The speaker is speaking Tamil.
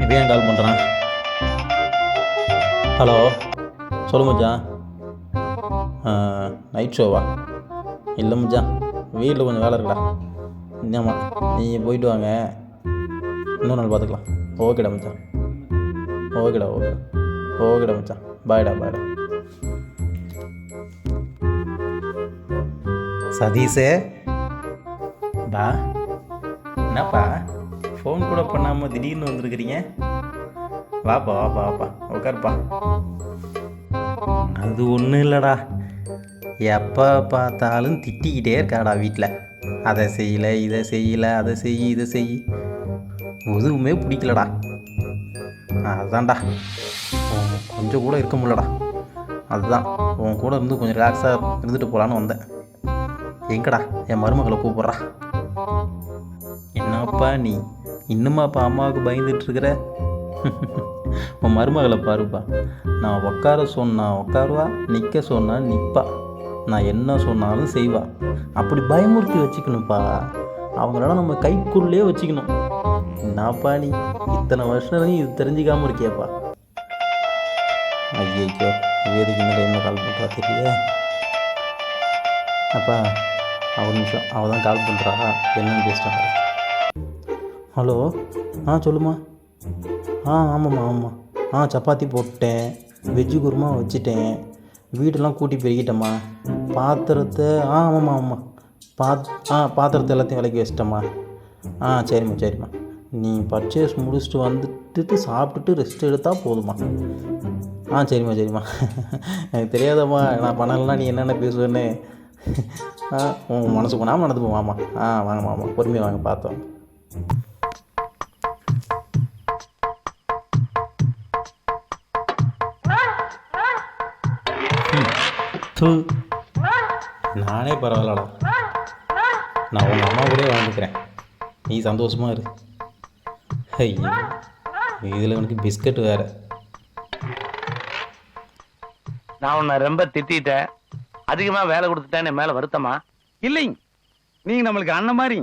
இவன் ஏன் கால் பண்ணுறான்? ஹலோ, சொல்லு மச்சான். நைட் ஷோவா? இல்லை மச்சான், வீட்டில் கொஞ்சம் வேலை இருக்குடா. ஆமாம், நீங்கள் போயிட்டு வாங்க, இன்னொரு நாள் பார்த்துக்கலாம். ஓகேடா மச்சான், ஓகேடா ஓகேடா ஓகேடா மச்சான், பாய்டா பாய்டா. சதீஷே பா, என்னப்பா ஃபோன் கூட பண்ணாமல் திடீர்னு வந்துருக்குறீங்க? வாப்பா வாப்பா வாப்பா, உட்காருப்பா. அது ஒன்றும் இல்லைடா, எப்போ பார்த்தாலும் திட்டிக்கிட்டே இருக்காடா வீட்டில். அதை செய்யலை இதை செய்யலை, அதை செய் இதை செய், எதுவுமே பிடிக்கலடா. அதுதான்டா கொஞ்சம் கூட இருக்க முடியலடா. அதுதான் உன் கூட இருந்து கொஞ்சம் ரிலாக்ஸாக இருந்துட்டு போகலான்னு வந்தேன். எங்கடா என் மருமகளை கூப்பிட்றா. என்னப்பா நீ இன்னுமாப்பா அம்மாவுக்கு பயந்துட்டுருக்குற? உன் மருமகளை பாருப்பா, நான் உட்கார சொன்னால் உட்காருவா, நிற்க சொன்னால் நிற்பா, நான் என்ன சொன்னாலும் செய்வா. அப்படி பயமுறுத்தி வச்சுக்கணும்ப்பா, அவங்களெல்லாம் நம்ம கைக்குள்ளே வச்சுக்கணும். என்னப்பா நீ இத்தனை வருஷம் இது தெரிஞ்சிக்காமல் இருக்கியாப்பா? ஐயோ, எதுக்கு இந்த டைமில் கால் பண்ணுறா தெரியல. அப்பா ஒரு நிமிஷம், அவள் தான் கால் பண்ணுறா, என்னன்னு பேசிட்டாங்க. ஹலோ, சொல்லுமா. ஆமாம்மா ஆமாம், சப்பாத்தி போட்டேன், வெஜ்ஜு குருமா வச்சுட்டேன், வீடெல்லாம் கூட்டி பெருக்கிட்டேம்மா, பாத்திரத்தை ஆமாம்மா பாத்திரத்தை எல்லாத்தையும் விலக்கி வச்சிட்டேம்மா. சரிம்மா, நீ பர்ச்சேஸ் முடிச்சுட்டு வந்துட்டு சாப்பிட்டுட்டு ரெஸ்ட் எடுத்தால் போதுமா. சரிம்மா எனக்கு தெரியாதம்மா, நான் பண்ணலைன்னா நீ என்னென்ன பேசுவேன்னு. உன் மனசு போனால் மனது போவாம்மா. வாங்கம்மா, பொறுமையாக வாங்க, பார்த்தோம். நானே பரவாயில்லடா, நான் உங்கள் அம்மா கூட வாழ்ந்துக்கிறேன், நீ சந்தோஷமாக இரு. ஐயோ, இதில் எனக்கு பிஸ்கட் வேறு. நான் உன்னை ரொம்ப திட்டேன், அதிகமாக வேலை கொடுத்துட்டேன், என் மேலே வருத்தமா? இல்லைங்க, நீங்க நம்மளுக்கு அண்ணன் மாதிரி.